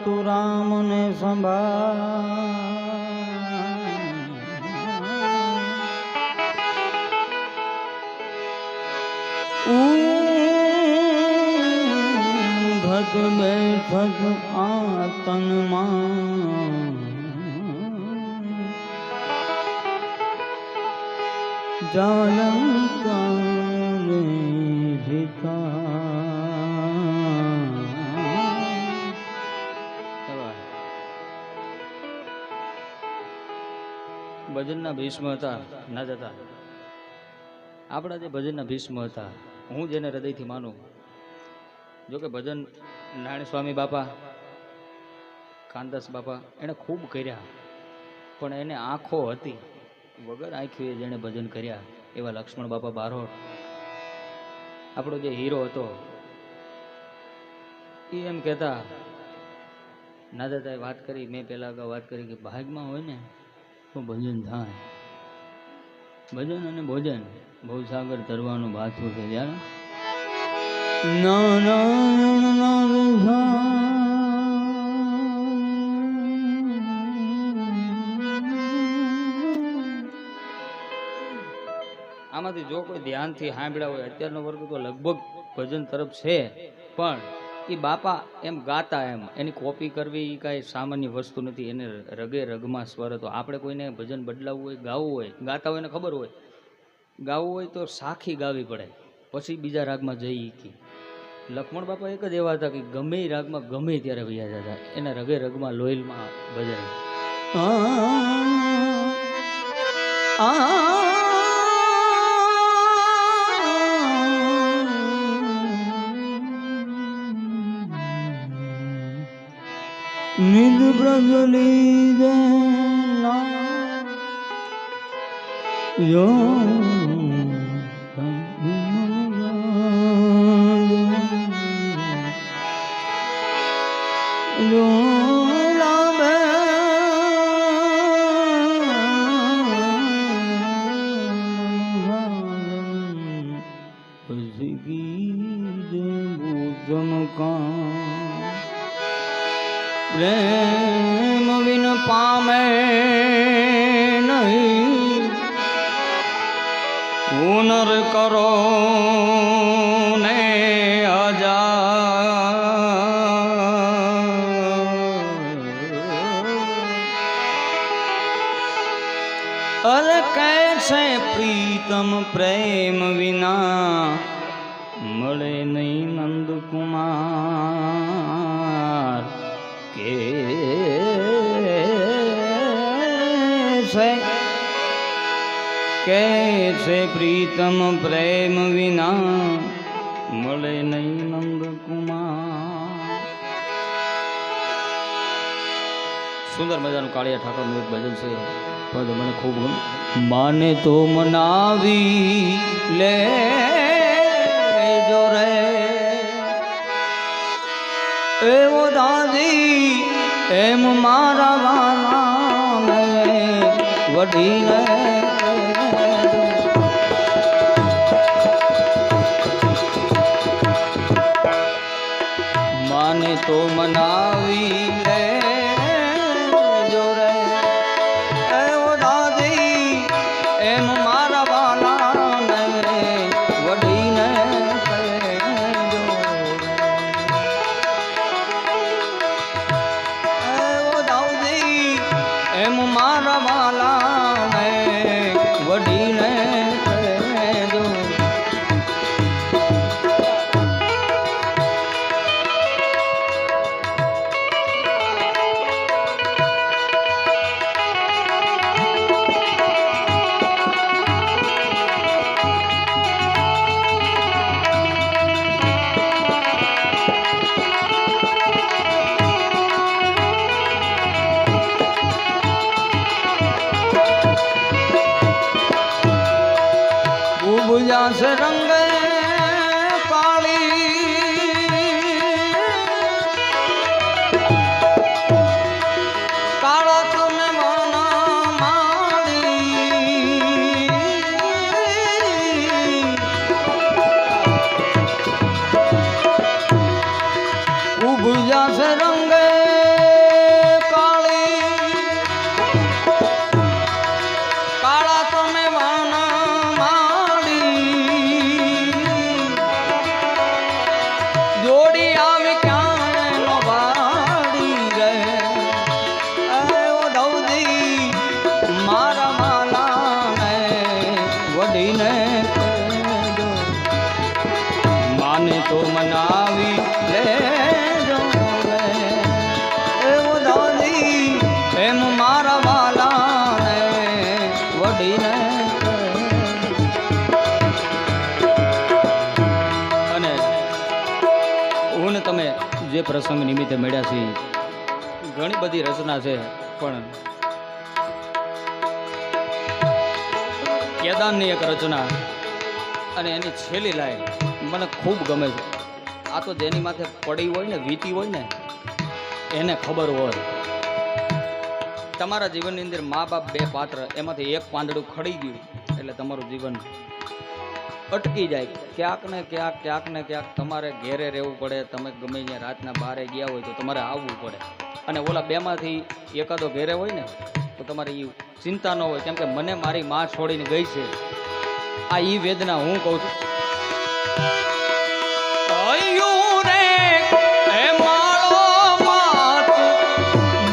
તું રામ ને સંભાળ ઊંઘત બેઠક આ તનમાં જાલંકારે ભીતા ભજનના ભીષ્મ હતા ના જતા આપણા જે ભજનના ભીષ્મ હતા હું જેને હૃદયથી માનું જોકે ભજન નારાયણ સ્વામી બાપા કાનદાસ બાપા એણે ખૂબ કર્યા પણ એને આંખો હતી વગર આંખીએ જેણે ભજન કર્યા એવા લક્ષ્મણ બાપા બારોટ આપણો જે હીરો હતો એ એમ કહેતા ના દાદાએ વાત કરી મેં પહેલાં અગાઉ વાત કરી કે ભાગમાં હોય ને તો ભજન થાય ભજન અને ભોજન ભવસાગર તરવાનું બાથું છે યાર આમાંથી જો કોઈ ધ્યાનથી સાંભળ્યા હોય અત્યારનો વર્ગ તો લગભગ ભજન તરફ છે પણ એ બાપા એમ ગાતા એમ એની કોપી કરવી એ કાંઈ સામાન્ય વસ્તુ નથી એને રગે રગમાં સ્વર હતો આપણે કોઈને ભજન બદલાવવું હોય ગાવું હોય ગાતા હોય ને ખબર હોય ગાવું હોય તો સાખી ગાવી પડે પછી બીજા રાગમાં જઈ કી લક્ષ્મણ બાપા એક જ એવા હતા કે ગમે રાગમાં ગમે ત્યારે વૈયા જતા એના રગે રગમાં લોહીલમાં ભજન નિદ પ્રજલી દે યો લાવે પ્રેમ વિન પામે નહીં હુનર કરો ને અરે कैसे प्रीतम प्रेम विना મળે નહીં નંદ કુમાર कैसे प्रीतम प्रेम विना મળે નહીં નંદ કુમાર. સુંદર મજાનું કાળિયા ઠાકોરનું એક ભજન છે પદ મને ખૂબ ગમે. માને તો મનાવી લે જો રે એવો દાદી એમ મારા વાલા વડીને માને તો મનાવી લે જો રે એવો દાદી એમ મારા વાલા વડીને એમ મારા વાલા વડીને કહેજો. बुझास रंग काली काला तुम माना माली बुझास रंग વડીને કહેજો, માને તો મનાવી લેજો રે. એવો દાદી એમ મારા વાલાને વડીને અને હું ને તમે જે પ્રસંગ નિમિત્તે મળ્યા છીએ, ઘણી બધી રચના છે, પણ કેદારની એક રચના અને એની છેલ્લી લાઈન મને ખૂબ ગમે છે. આ તો જેની માથે પડી હોય ને, વીતી હોય ને, એને ખબર હોય. તમારા જીવનની અંદર મા બાપ બે પાત્ર, એમાંથી એક પાંદડું ખડી ગયું એટલે તમારું જીવન અટકી જાય. ક્યાંક ને ક્યાંક તમારે ઘેરે રહેવું પડે. તમે ગમે ત્યાં રાતના 12 ગયા હોય તો તમારે આવવું પડે. અને ઓલા બેમાંથી એકાદો ઘેરે હોય ને તો તમારે એ ચિંતા ન હોય, કેમ કે મને મારી માં છોડીને ગઈ છે. આ ઈ વેદના હું કહું છું.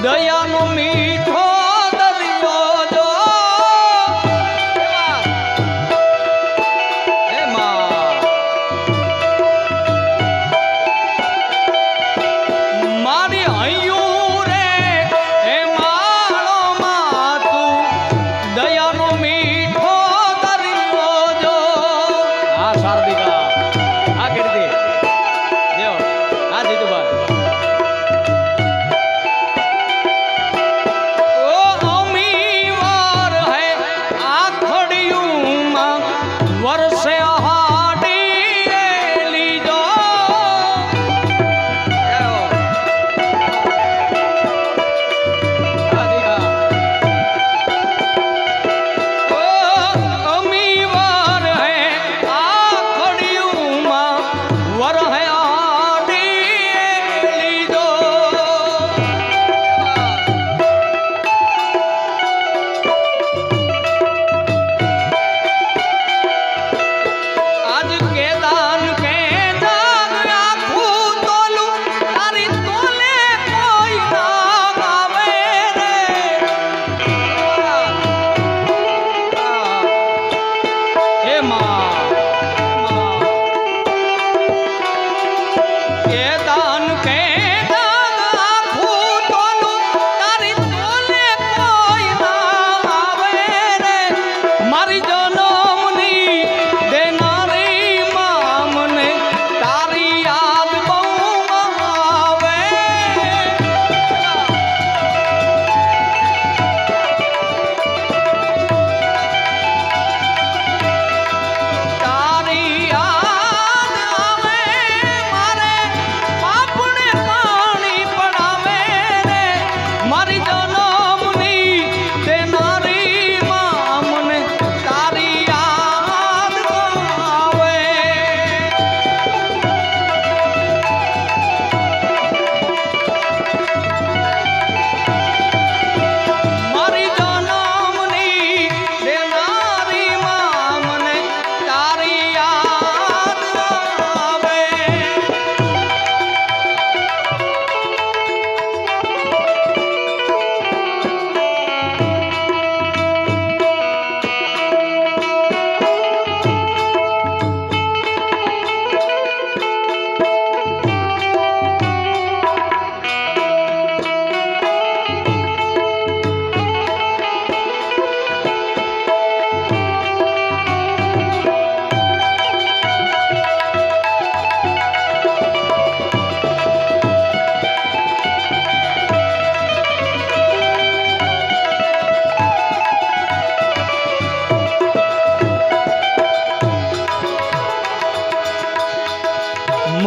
દયાનો મીઠો દરિયો જો હે માં, મારી હૈયું રે હે માળો માં તું દયાનો મીઠો દરિયો જો. આ શારદિકા આ કીર્તિ દેવ આ જીતુભાઈ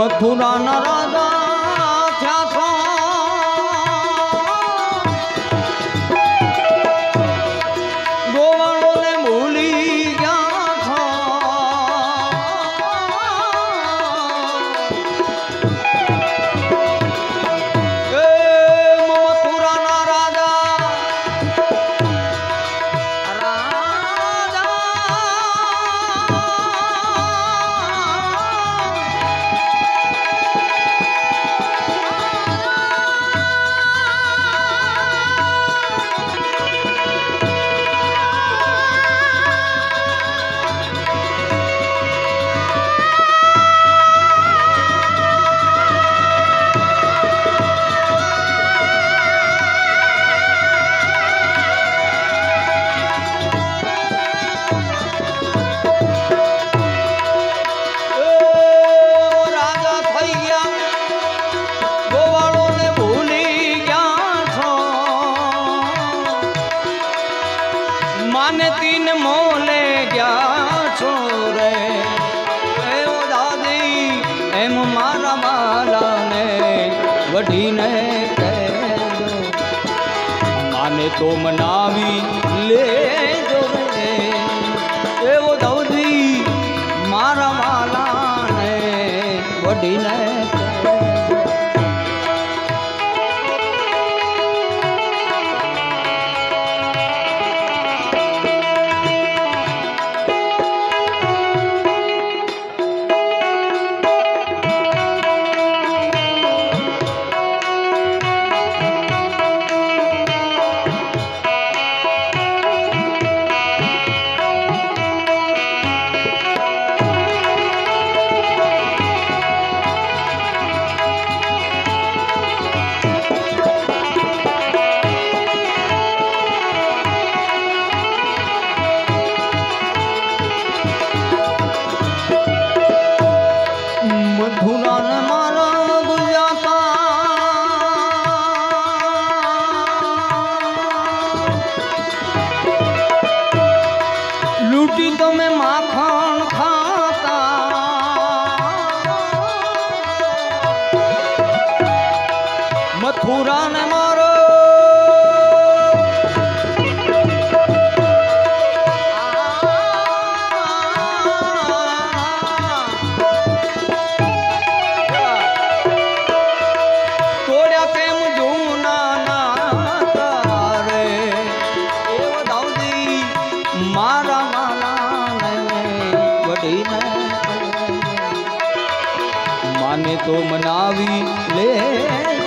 મથુરાના રાજા થયા છો, ગોવાળોને ભૂલી ગયા છો. મથુરાના રાજા વઢીને કહેજો માને તો મનાવી લેજો રે એવો દવજી મારા વાલાને વઢીને લૂટી તો મેં માખણ ખાતા મથુરા ને મારો તોડ્યા કેમ જૂના ના તારે એવો દાઉદી મારા માને તો મનાવી લે